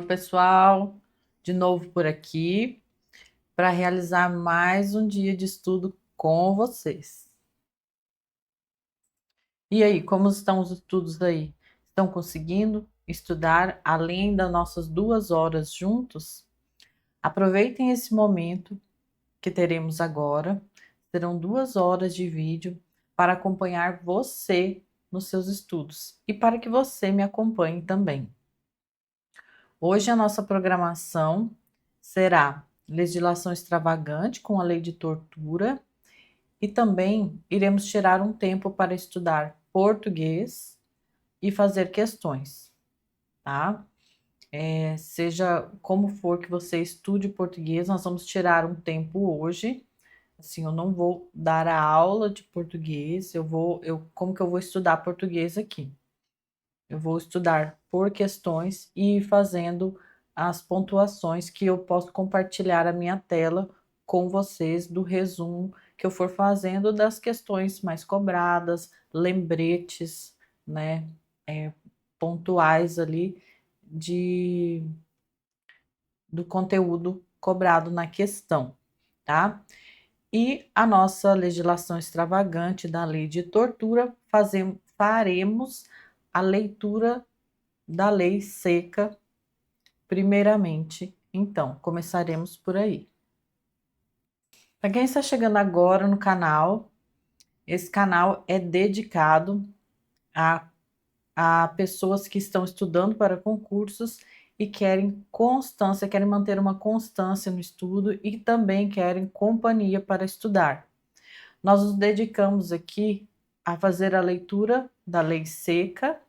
pessoal, de novo por aqui para realizar mais um dia de estudo com vocês. E aí, como estão os estudos aí? Estão conseguindo estudar além das nossas 2 horas juntos? Aproveitem esse momento que teremos agora. Serão 2 horas de vídeo para acompanhar você nos seus estudos e para que você me acompanhe também. Hoje a nossa programação será legislação extravagante com a lei de tortura e também iremos tirar um tempo para estudar português e fazer questões, tá? Seja como for que você estude português, nós vamos tirar um tempo hoje. Assim, eu não vou dar a aula de português, como que eu vou estudar português aqui? Eu vou estudar por questões e ir fazendo as pontuações que eu posso compartilhar a minha tela com vocês do resumo que eu for fazendo das questões mais cobradas, lembretes, né, pontuais ali do conteúdo cobrado na questão, tá? E a nossa legislação extravagante da lei de tortura, faremos a leitura da lei seca primeiramente. Então, começaremos por aí. Para quem está chegando agora no canal, esse canal é dedicado a pessoas que estão estudando para concursos e querem constância, querem manter uma constância no estudo e também querem companhia para estudar. Nós nos dedicamos aqui a fazer a leitura da lei seca,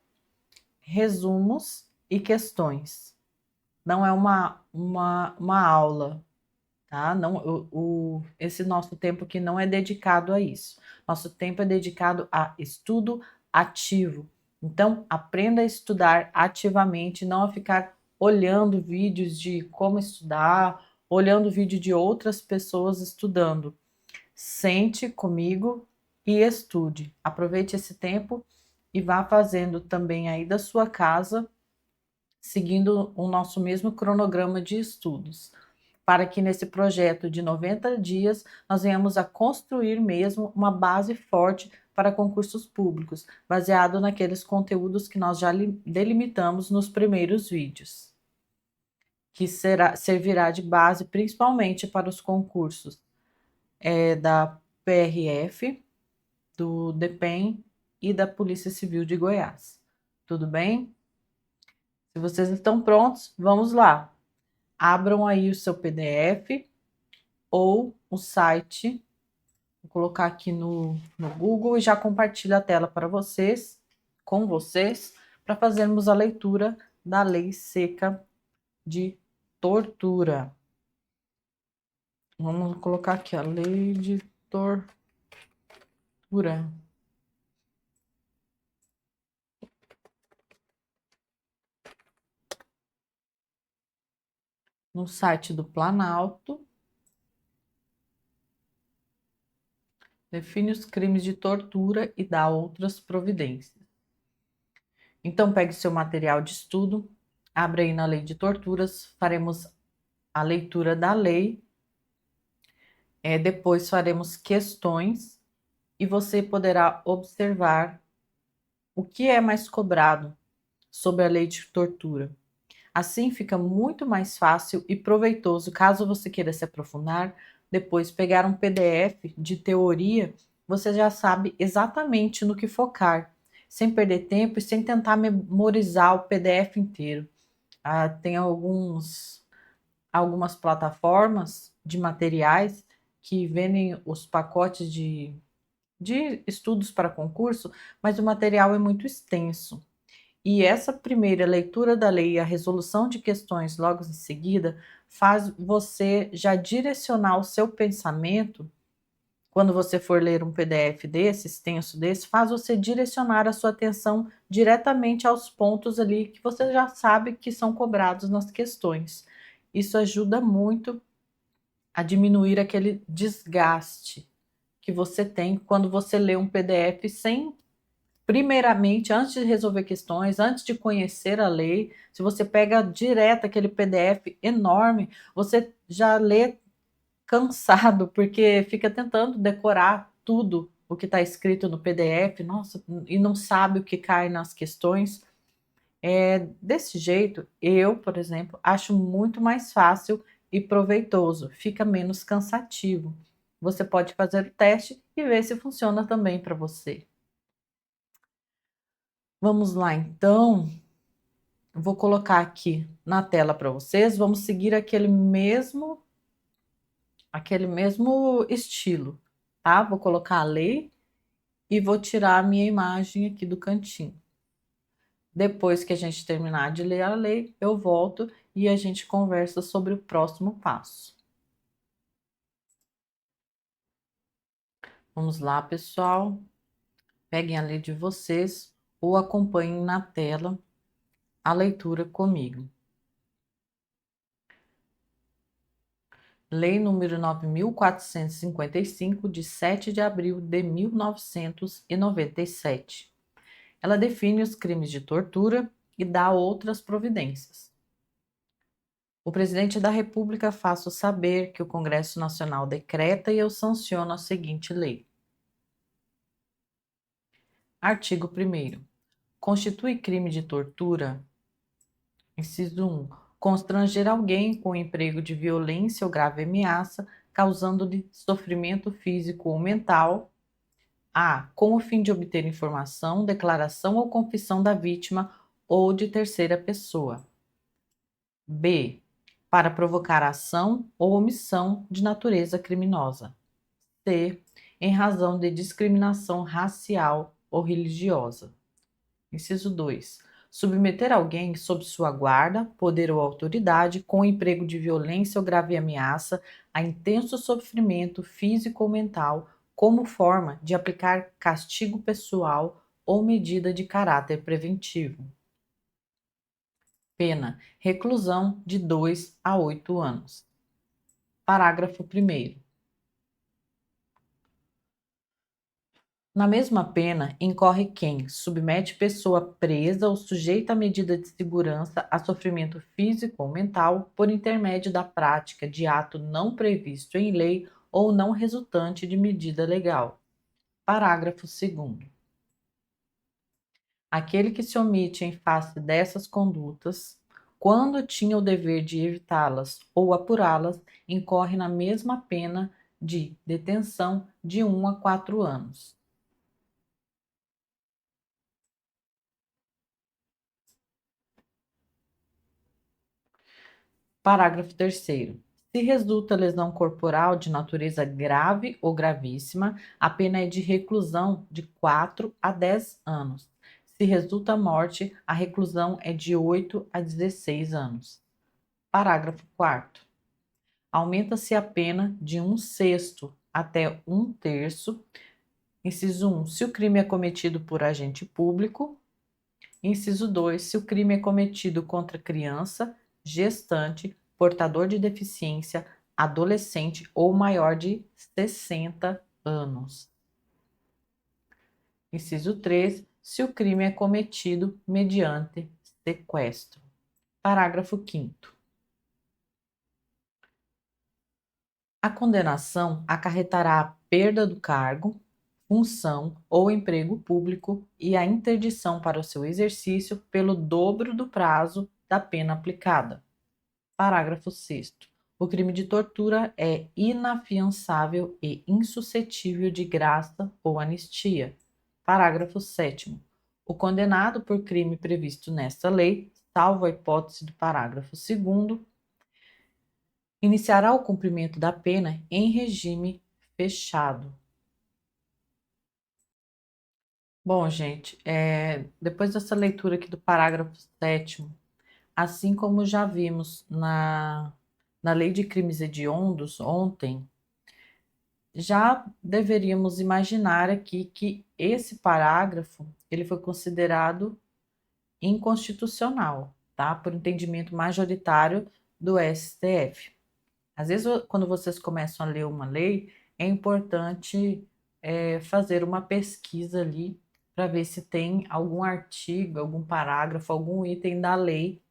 resumos e questões. Não é uma aula, tá? Não, esse nosso tempo aqui não é dedicado a isso. Nosso tempo é dedicado a estudo ativo. Então, aprenda a estudar ativamente, não a ficar olhando vídeos de como estudar, olhando vídeo de outras pessoas estudando. Sente comigo e estude. Aproveite esse tempo e vá fazendo também aí da sua casa, seguindo o nosso mesmo cronograma de estudos, para que nesse projeto de 90 dias nós venhamos a construir mesmo uma base forte para concursos públicos, baseado naqueles conteúdos que nós já delimitamos nos primeiros vídeos, que servirá de base principalmente para os concursos da PRF, do DEPEN e da Polícia Civil de Goiás. Tudo bem? Se vocês estão prontos, vamos lá. Abram aí o seu PDF ou o site. Vou colocar aqui no Google e já compartilho a tela para vocês, com vocês, para fazermos a leitura da lei seca de tortura. Vamos colocar aqui a lei de tortura. No site do Planalto. Define os crimes de tortura e dá outras providências. Então, pegue seu material de estudo, abre aí na lei de torturas, faremos a leitura da lei, depois faremos questões e você poderá observar o que é mais cobrado sobre a lei de tortura. Assim fica muito mais fácil e proveitoso caso você queira se aprofundar, depois pegar um PDF de teoria, você já sabe exatamente no que focar, sem perder tempo e sem tentar memorizar o PDF inteiro. Tem algumas plataformas de materiais que vendem os pacotes de estudos para concurso, mas o material é muito extenso. E essa primeira leitura da lei e a resolução de questões logo em seguida faz você já direcionar o seu pensamento. Quando você for ler um PDF desse, extenso desse, faz você direcionar a sua atenção diretamente aos pontos ali que você já sabe que são cobrados nas questões. Isso ajuda muito a diminuir aquele desgaste que você tem quando você lê um PDF sem primeiramente, antes de resolver questões, antes de conhecer a lei, se você pega direto aquele PDF enorme, você já lê cansado, porque fica tentando decorar tudo o que está escrito no PDF, nossa, e não sabe o que cai nas questões. Desse jeito, eu, por exemplo, acho muito mais fácil e proveitoso, fica menos cansativo. Você pode fazer o teste e ver se funciona também para você. Vamos lá, então. Vou colocar aqui na tela para vocês. Vamos seguir aquele mesmo estilo, tá? Vou colocar a lei e vou tirar a minha imagem aqui do cantinho. Depois que a gente terminar de ler a lei, eu volto e a gente conversa sobre o próximo passo. Vamos lá, pessoal. Peguem a lei de vocês ou acompanhem na tela a leitura comigo. Lei número 9.455, de 7 de abril de 1997. Ela define os crimes de tortura e dá outras providências. O presidente da República faço saber que o Congresso Nacional decreta e eu sanciono a seguinte lei. Artigo 1º. Constitui crime de tortura. Inciso 1. Constranger alguém com emprego de violência ou grave ameaça, causando-lhe sofrimento físico ou mental. A. Com o fim de obter informação, declaração ou confissão da vítima ou de terceira pessoa. B. Para provocar ação ou omissão de natureza criminosa. C. Em razão de discriminação racial ou religiosa. Inciso 2. Submeter alguém sob sua guarda, poder ou autoridade com emprego de violência ou grave ameaça a intenso sofrimento físico ou mental, como forma de aplicar castigo pessoal ou medida de caráter preventivo. Pena: reclusão de 2 a 8 anos. Parágrafo 1º. Na mesma pena, incorre quem submete pessoa presa ou sujeita a medida de segurança a sofrimento físico ou mental por intermédio da prática de ato não previsto em lei ou não resultante de medida legal. Parágrafo 2º. Aquele que se omite em face dessas condutas, quando tinha o dever de evitá-las ou apurá-las, incorre na mesma pena de detenção de 1 a 4 anos. Parágrafo 3º. Se resulta lesão corporal de natureza grave ou gravíssima, a pena é de reclusão de 4 a 10 anos. Se resulta morte, a reclusão é de 8 a 16 anos. Parágrafo 4º. Aumenta-se a pena de 1/6 até 1/3. Inciso 1, se o crime é cometido por agente público. Inciso 2, se o crime é cometido contra criança, gestante, portador de deficiência, adolescente ou maior de 60 anos. Inciso 3, se o crime é cometido mediante sequestro. Parágrafo 5º. A condenação acarretará a perda do cargo, função ou emprego público e a interdição para o seu exercício pelo dobro do prazo da pena aplicada. Parágrafo 6º. O crime de tortura é inafiançável e insuscetível de graça ou anistia. Parágrafo 7º. O condenado por crime previsto nesta lei, salvo a hipótese do parágrafo 2º, iniciará o cumprimento da pena em regime fechado. Bom, gente, depois dessa leitura aqui do parágrafo 7º, assim como já vimos na Lei de Crimes Hediondos ontem, já deveríamos imaginar aqui que esse parágrafo ele foi considerado inconstitucional, tá? Por entendimento majoritário do STF. Às vezes, quando vocês começam a ler uma lei, é importante fazer uma pesquisa ali para ver se tem algum artigo, algum parágrafo, algum item da lei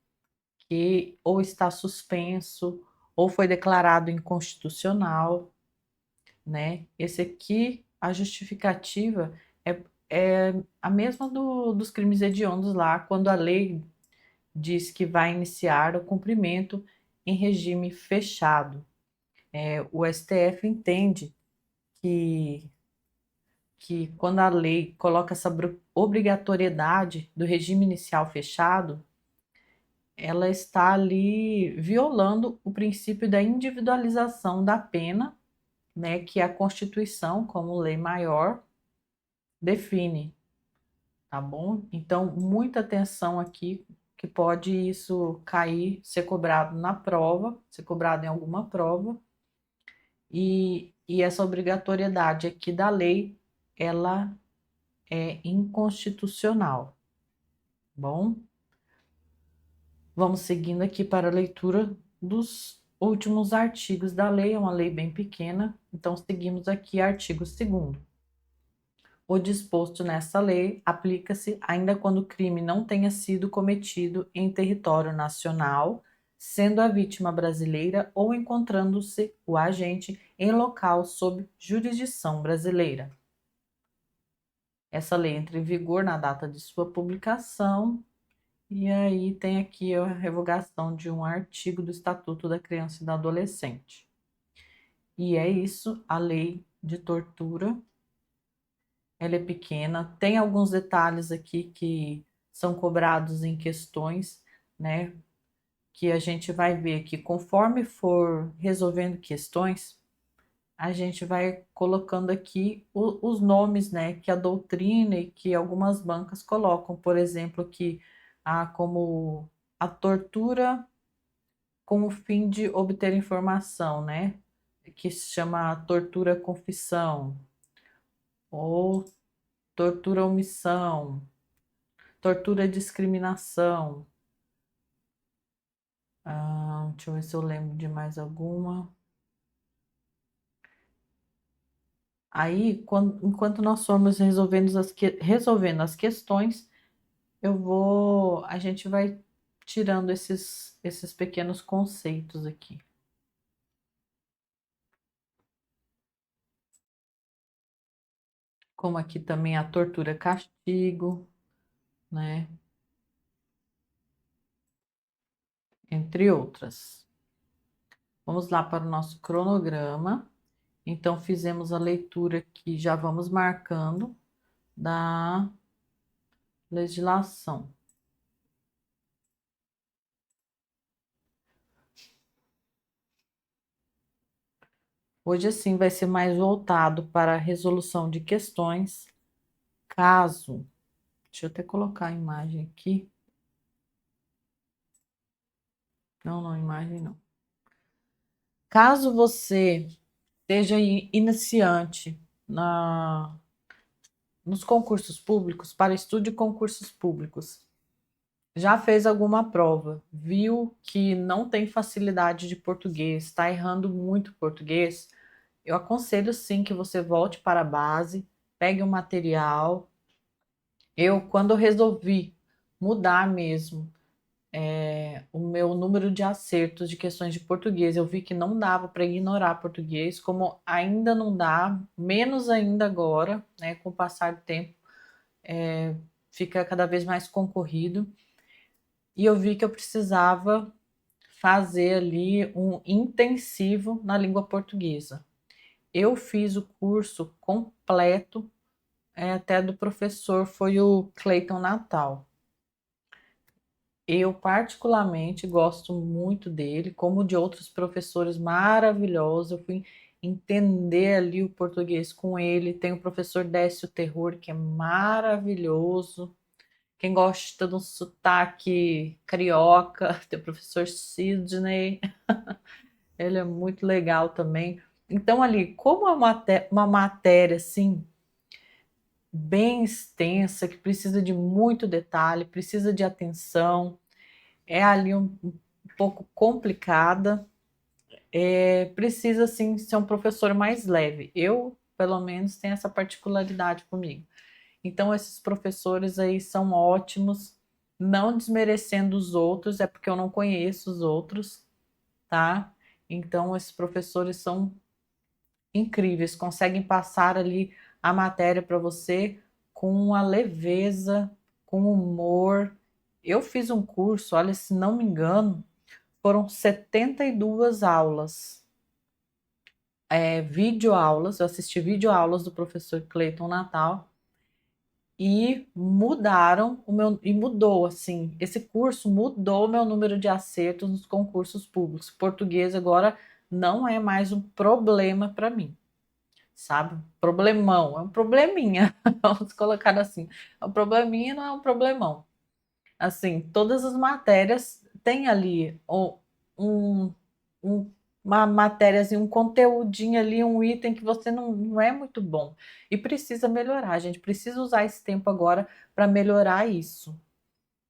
que ou está suspenso ou foi declarado inconstitucional, né? Esse aqui, a justificativa é a mesma dos crimes hediondos lá, quando a lei diz que vai iniciar o cumprimento em regime fechado. O STF entende que, que quando a lei coloca essa obrigatoriedade do regime inicial fechado, ela está ali violando o princípio da individualização da pena, né, que a Constituição, como lei maior, define, tá bom? Então, muita atenção aqui, que pode isso cair, ser cobrado na prova, ser cobrado em alguma prova, e essa obrigatoriedade aqui da lei, ela é inconstitucional, tá bom? Vamos seguindo aqui para a leitura dos últimos artigos da lei, é uma lei bem pequena, então seguimos aqui artigo 2º. O disposto nesta lei aplica-se ainda quando o crime não tenha sido cometido em território nacional, sendo a vítima brasileira ou encontrando-se o agente em local sob jurisdição brasileira. Essa lei entra em vigor na data de sua publicação, e aí tem aqui a revogação de um artigo do Estatuto da Criança e do Adolescente. E é isso, a lei de tortura. Ela é pequena, tem alguns detalhes aqui que são cobrados em questões, né? Que a gente vai ver que conforme for resolvendo questões, a gente vai colocando aqui os nomes, né? Que a doutrina e que algumas bancas colocam, por exemplo, que há como a tortura com o fim de obter informação, né? Que se chama tortura confissão, ou tortura omissão, tortura discriminação. Deixa eu ver se eu lembro de mais alguma. Aí, enquanto nós formos resolvendo as questões, a gente vai tirando esses pequenos conceitos aqui. Como aqui também a tortura castigo, né? Entre outras. Vamos lá para o nosso cronograma. Então, fizemos a leitura aqui, já vamos marcando da legislação. Hoje, assim, vai ser mais voltado para a resolução de questões, caso. Deixa eu até colocar a imagem aqui. Não, imagem não. Caso você seja iniciante nos concursos públicos, para estudo de concursos públicos, já fez alguma prova, viu que não tem facilidade de português, está errando muito português, eu aconselho sim que você volte para a base, pegue o material. Quando eu resolvi mudar mesmo o meu número de acertos de questões de português, eu vi que não dava para ignorar português, como ainda não dá, menos ainda agora, né, com o passar do tempo, fica cada vez mais concorrido. E eu vi que eu precisava fazer ali um intensivo na língua portuguesa. Eu fiz o curso completo, até do professor, foi o Cleiton Natal. Eu particularmente gosto muito dele, como de outros professores maravilhosos. Eu fui entender ali o português com ele. Tem o professor Décio Terror, que é maravilhoso. Quem gosta de um sotaque carioca, tem o professor Sidney, ele é muito legal também. Então, ali, como é uma matéria assim, bem extensa, que precisa de muito detalhe, precisa de atenção, é ali um pouco complicada, precisa assim ser um professor mais leve. Eu, pelo menos, tenho essa particularidade comigo. Então, esses professores aí são ótimos, não desmerecendo os outros, é porque eu não conheço os outros, tá? Então, esses professores são incríveis, conseguem passar ali a matéria para você com uma leveza, com humor. Eu fiz um curso, olha, se não me engano, foram 72 aulas, videoaulas, eu assisti videoaulas do professor Cleiton Natal e mudaram o meu, e mudou assim, esse curso mudou o meu número de acertos nos concursos públicos. Português agora não é mais um problema para mim, sabe? Problemão, é um probleminha, vamos colocar assim. É um probleminha, não é um problemão. Assim, todas as matérias têm ali um, um, uma matéria, assim, um conteúdinho ali, um item que você não é muito bom. E precisa melhorar, a gente precisa usar esse tempo agora para melhorar isso,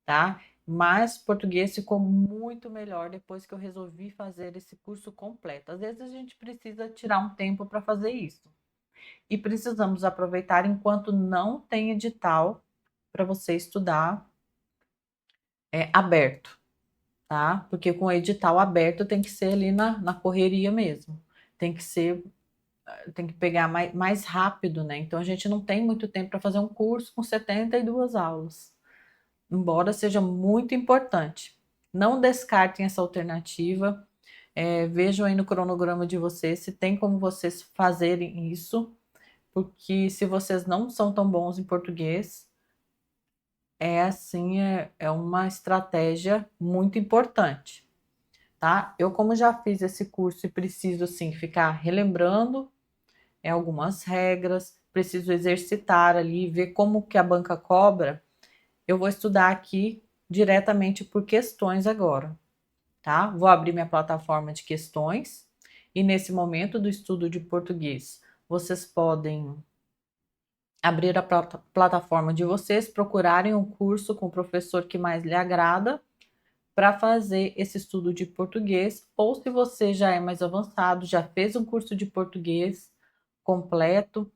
tá? Mas português ficou muito melhor depois que eu resolvi fazer esse curso completo. Às vezes a gente precisa tirar um tempo para fazer isso. E precisamos aproveitar enquanto não tem edital para você estudar aberto, tá? Porque com o edital aberto tem que ser ali na correria mesmo. Tem que ser, tem que pegar mais rápido, né? Então a gente não tem muito tempo para fazer um curso com 72 aulas, embora seja muito importante. Não descartem essa alternativa. Vejam aí no cronograma de vocês se tem como vocês fazerem isso, porque se vocês não são tão bons em português, é uma estratégia muito importante, tá? Eu, como já fiz esse curso e preciso, assim, ficar relembrando algumas regras, preciso exercitar ali, ver como que a banca cobra, eu vou estudar aqui diretamente por questões agora, tá? Vou abrir minha plataforma de questões e nesse momento do estudo de português, vocês podem abrir a plataforma de vocês, procurarem um curso com o professor que mais lhe agrada para fazer esse estudo de português, ou se você já é mais avançado, já fez um curso de português completo,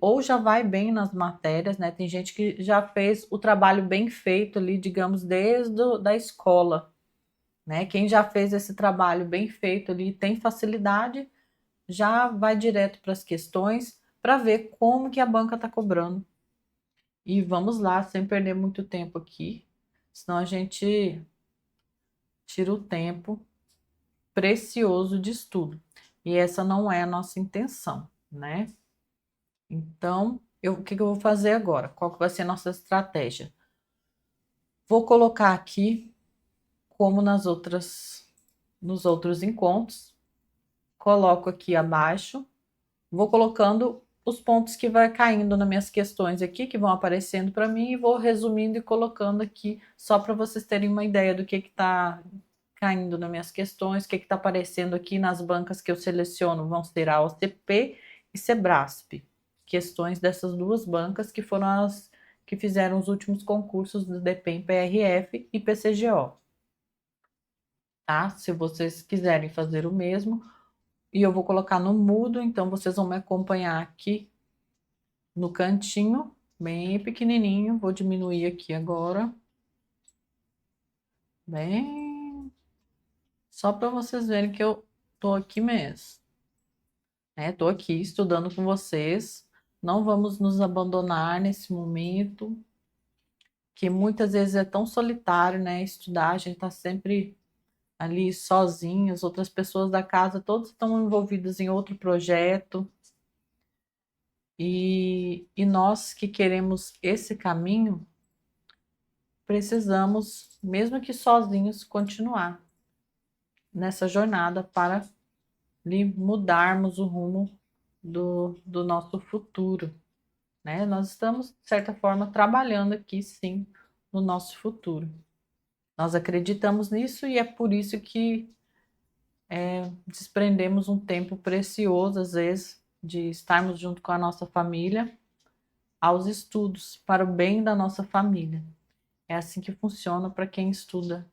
ou já vai bem nas matérias, né? Tem gente que já fez o trabalho bem feito ali, digamos, desde da escola, né? Quem já fez esse trabalho bem feito ali tem facilidade, já vai direto para as questões para ver como que a banca está cobrando. E vamos lá, sem perder muito tempo aqui, senão a gente tira o tempo precioso de estudo. E essa não é a nossa intenção, né? Então, o que eu vou fazer agora? Qual que vai ser a nossa estratégia? Vou colocar aqui, como nos outros encontros, coloco aqui abaixo, vou colocando os pontos que vai caindo nas minhas questões aqui, que vão aparecendo para mim, e vou resumindo e colocando aqui, só para vocês terem uma ideia do que está caindo nas minhas questões, o que está aparecendo aqui nas bancas que eu seleciono, vão ser a OCP e Sebrasp. Questões dessas duas bancas que foram as que fizeram os últimos concursos do DEPEN, PRF e PCGO. Tá? Se vocês quiserem fazer o mesmo, e eu vou colocar no mudo, então vocês vão me acompanhar aqui no cantinho, bem pequenininho. Vou diminuir aqui agora, bem, só para vocês verem que eu tô aqui mesmo, né? Tô aqui estudando com vocês. Não vamos nos abandonar nesse momento, que muitas vezes é tão solitário, né? Estudar, a gente tá sempre ali sozinho, as outras pessoas da casa todos estão envolvidas em outro projeto. E nós que queremos esse caminho, precisamos, mesmo que sozinhos, continuar nessa jornada para mudarmos o rumo do nosso futuro, né? Nós estamos, de certa forma, trabalhando aqui, sim, no nosso futuro. Nós acreditamos nisso e é por isso que desprendemos um tempo precioso, às vezes, de estarmos junto com a nossa família, aos estudos, para o bem da nossa família. É assim que funciona para quem estuda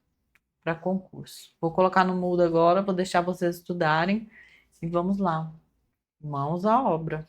para concurso. Vou colocar no mudo agora, vou deixar vocês estudarem e vamos lá. Mãos à obra.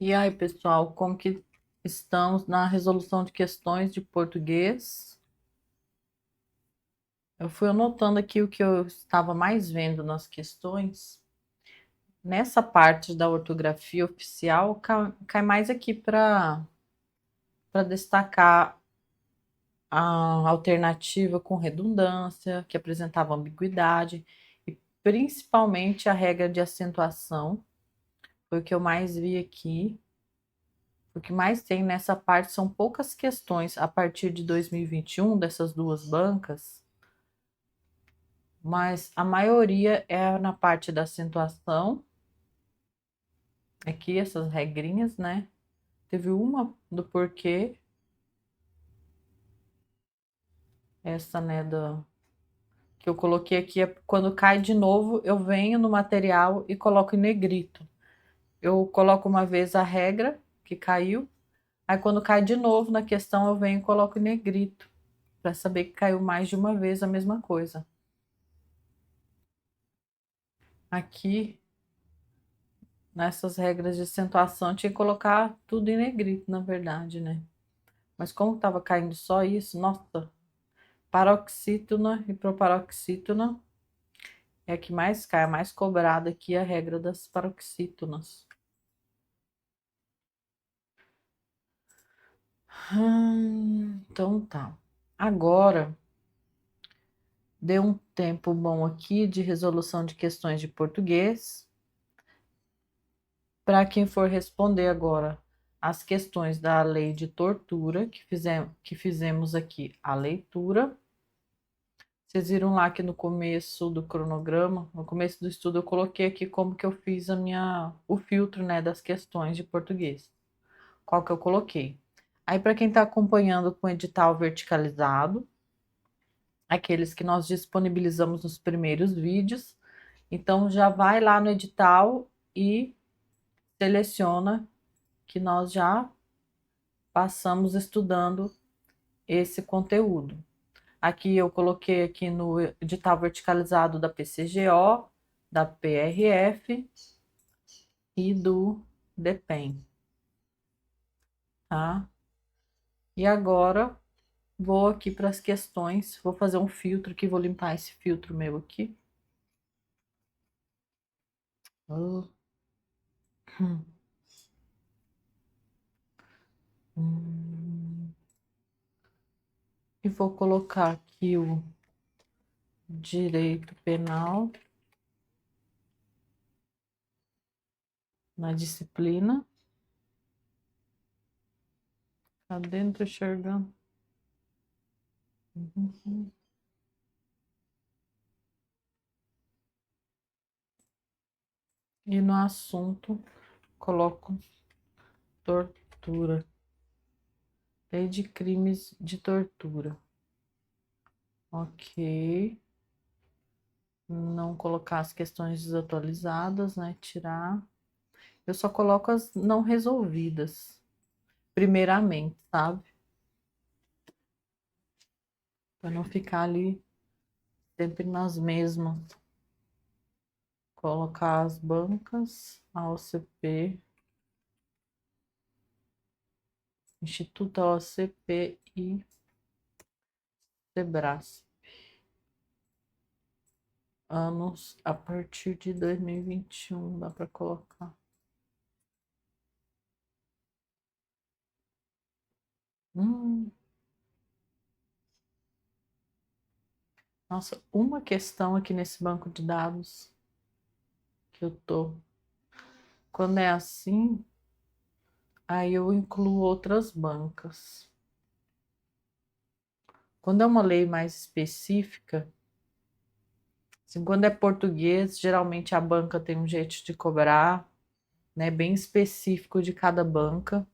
E aí, pessoal, como que estamos na resolução de questões de português? Eu fui anotando aqui o que eu estava mais vendo nas questões. Nessa parte da ortografia oficial, cai mais aqui para destacar a alternativa com redundância, que apresentava ambiguidade, e principalmente a regra de acentuação. Foi o que eu mais vi aqui. O que mais tem nessa parte são poucas questões a partir de 2021 dessas duas bancas, mas a maioria é na parte da acentuação. Aqui essas regrinhas, né? Teve uma do porquê, essa, né, que eu coloquei aqui é quando cai de novo, eu venho no material e coloco em negrito. Eu coloco uma vez a regra que caiu, aí quando cai de novo na questão eu venho e coloco em negrito, para saber que caiu mais de uma vez a mesma coisa. Aqui, nessas regras de acentuação, tinha que colocar tudo em negrito, na verdade, né? Mas como estava caindo só isso, nossa, paroxítona e proparoxítona é a que mais cai, a mais cobrada aqui, a regra das paroxítonas. Então tá. Agora, deu um tempo bom aqui de resolução de questões de português. Para quem for responder agora as questões da lei de tortura, que fizemos aqui a leitura. Vocês viram lá que no começo do cronograma, no começo do estudo, eu coloquei aqui como que eu fiz o filtro, né, das questões de português. Qual que eu coloquei? Aí, para quem está acompanhando com o edital verticalizado, aqueles que nós disponibilizamos nos primeiros vídeos, então já vai lá no edital e seleciona que nós já passamos estudando esse conteúdo. Aqui eu coloquei aqui no edital verticalizado da PCGO, da PRF e do DPEM, tá? E agora vou aqui para as questões, vou fazer um filtro aqui, vou limpar esse filtro meu aqui. Oh. E vou colocar aqui o direito penal na disciplina. Tá dentro enxergando. E no assunto coloco tortura. Lei de crimes de tortura. Ok. Não colocar as questões desatualizadas, né? Tirar. Eu só coloco as não resolvidas. Primeiramente, sabe? Para não ficar ali sempre nas mesmas. Colocar as bancas, a OCP, Instituto OCP e Sebrasp. Anos a partir de 2021, dá para colocar. Nossa, uma questão aqui nesse banco de dados que eu tô. Quando é assim, aí eu incluo outras bancas. Quando é uma lei mais específica, assim, quando é português, geralmente a banca tem um jeito de cobrar, né, bem específico de cada banca.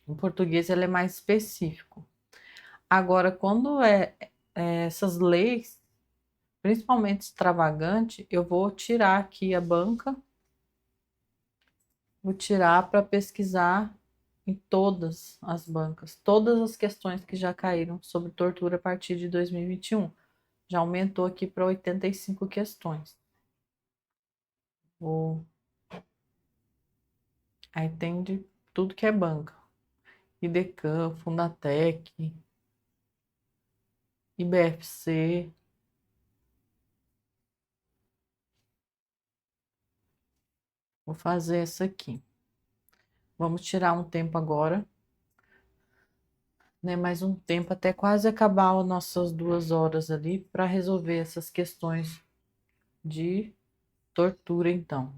Em português, ele é mais específico. Agora, quando essas leis, principalmente extravagante, eu vou tirar aqui a banca, vou tirar para pesquisar em todas as bancas, todas as questões que já caíram sobre tortura a partir de 2021. Já aumentou aqui para 85 questões. Aí tem de tudo que é banco. Idecam, Fundatec, IBFC. Vou fazer essa aqui. Vamos tirar um tempo agora, né? Mais um tempo até quase acabar as nossas 2 horas ali para resolver essas questões de tortura, então.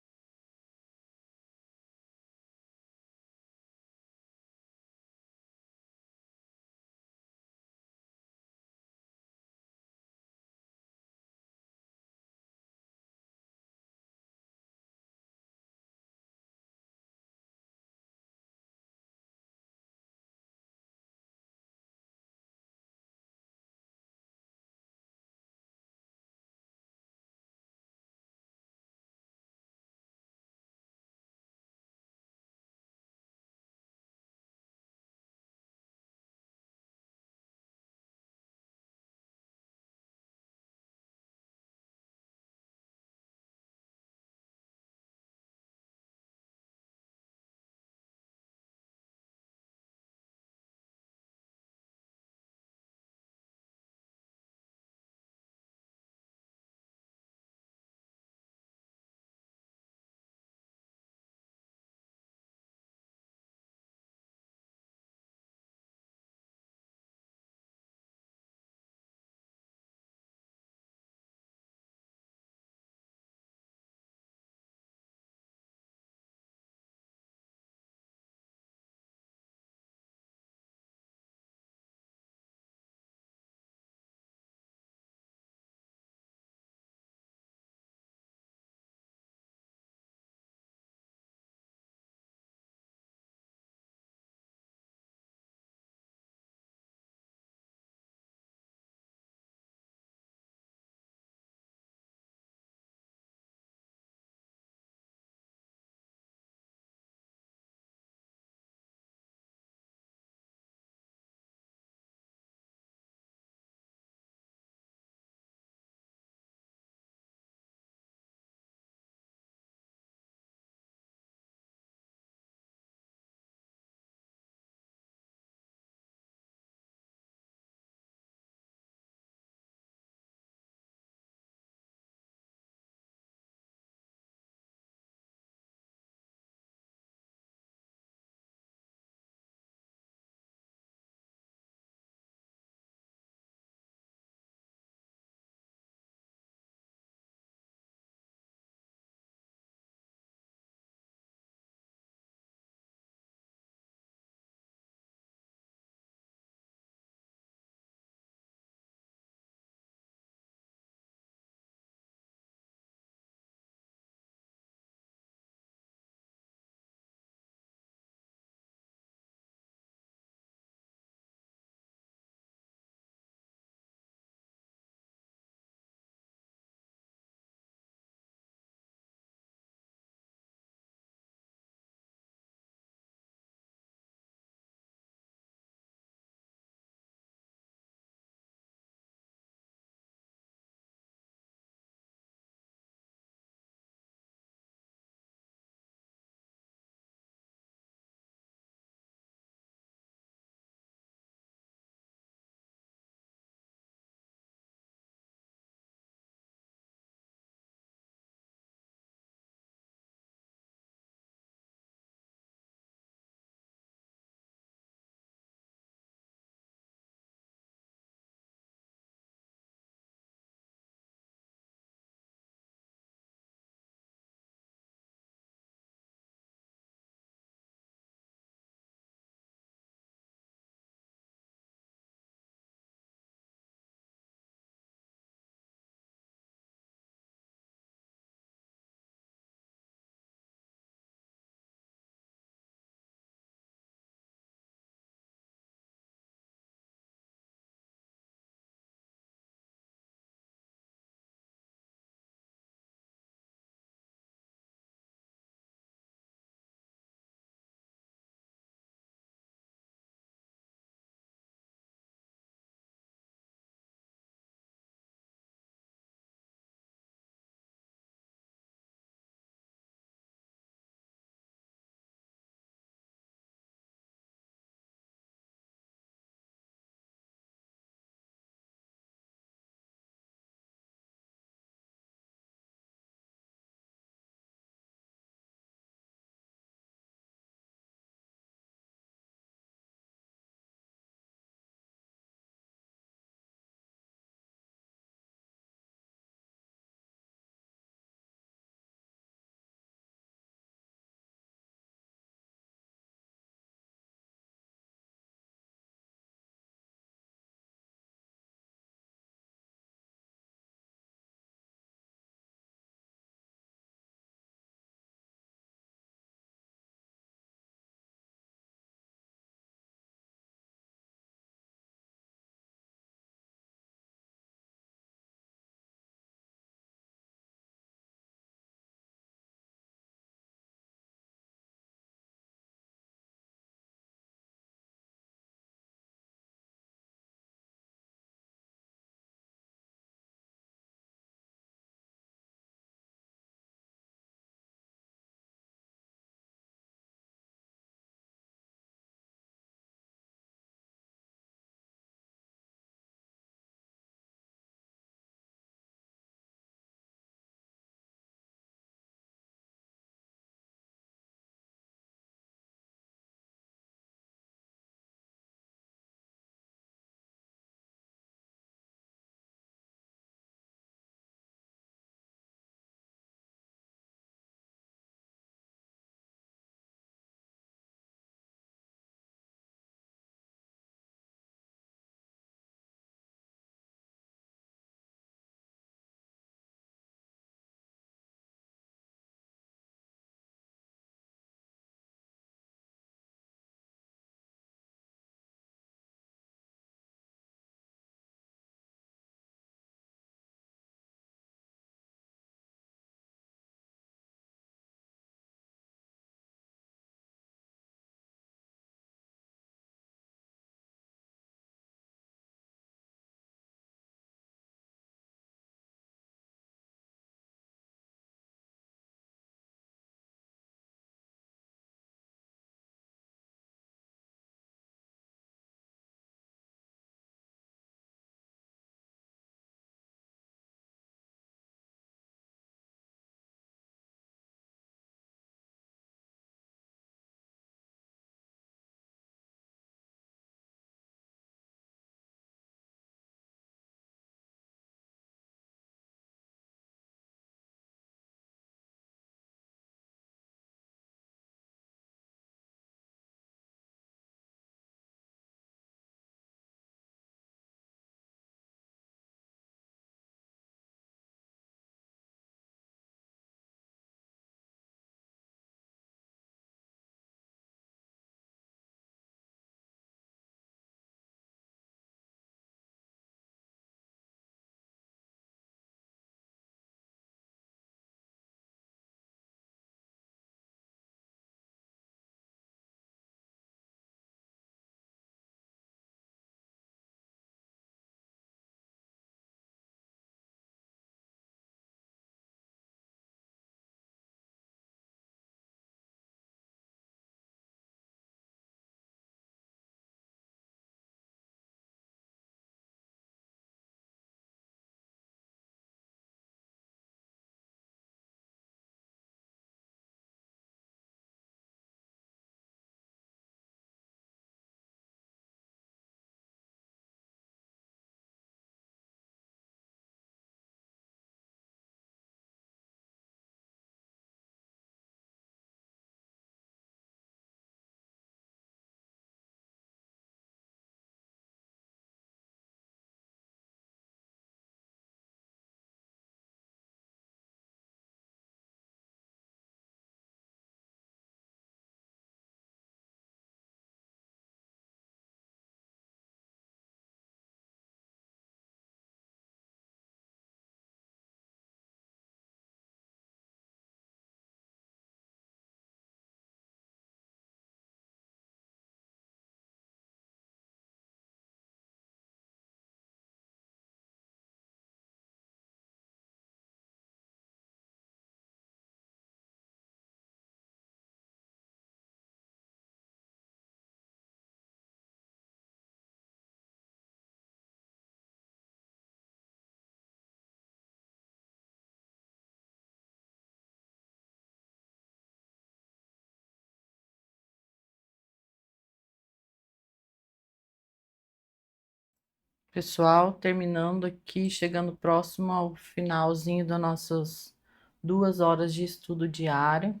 Pessoal, terminando aqui, chegando próximo ao finalzinho das nossas 2 horas de estudo diário.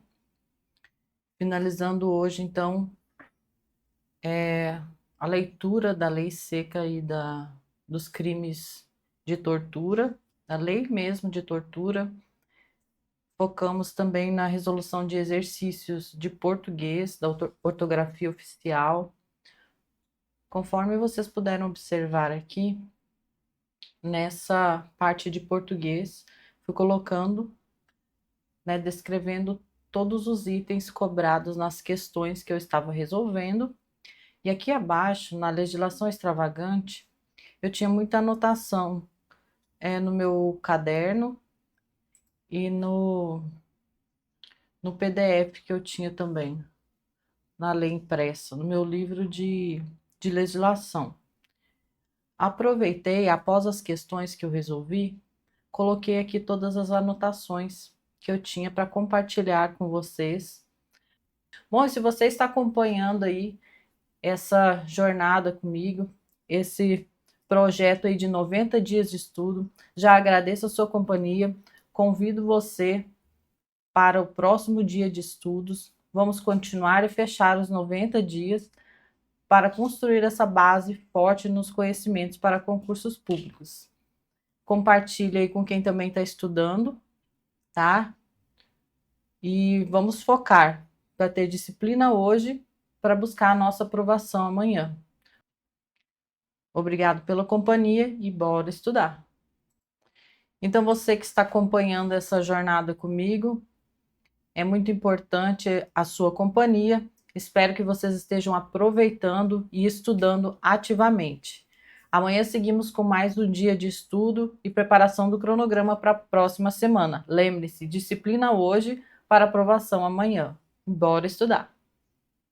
Finalizando hoje, então, a leitura da lei seca e dos crimes de tortura, da lei mesmo de tortura. Focamos também na resolução de exercícios de português, da ortografia oficial. Conforme vocês puderam observar aqui, nessa parte de português, fui colocando, né, descrevendo todos os itens cobrados nas questões que eu estava resolvendo. E aqui abaixo, na legislação extravagante, eu tinha muita anotação no meu caderno e no PDF que eu tinha também, na lei impressa, no meu livro de legislação. Aproveitei, após as questões que eu resolvi, coloquei aqui todas as anotações que eu tinha para compartilhar com vocês. Bom, e se você está acompanhando aí essa jornada comigo, esse projeto aí de 90 dias de estudo, já agradeço a sua companhia, convido você para o próximo dia de estudos. Vamos continuar e fechar os 90 dias para construir essa base forte nos conhecimentos para concursos públicos. Compartilhe aí com quem também está estudando, tá? E vamos focar para ter disciplina hoje para buscar a nossa aprovação amanhã. Obrigado pela companhia e bora estudar. Então, você que está acompanhando essa jornada comigo, é muito importante a sua companhia. Espero que vocês estejam aproveitando e estudando ativamente. Amanhã seguimos com mais um dia de estudo e preparação do cronograma para a próxima semana. Lembre-se, disciplina hoje para aprovação amanhã. Bora estudar!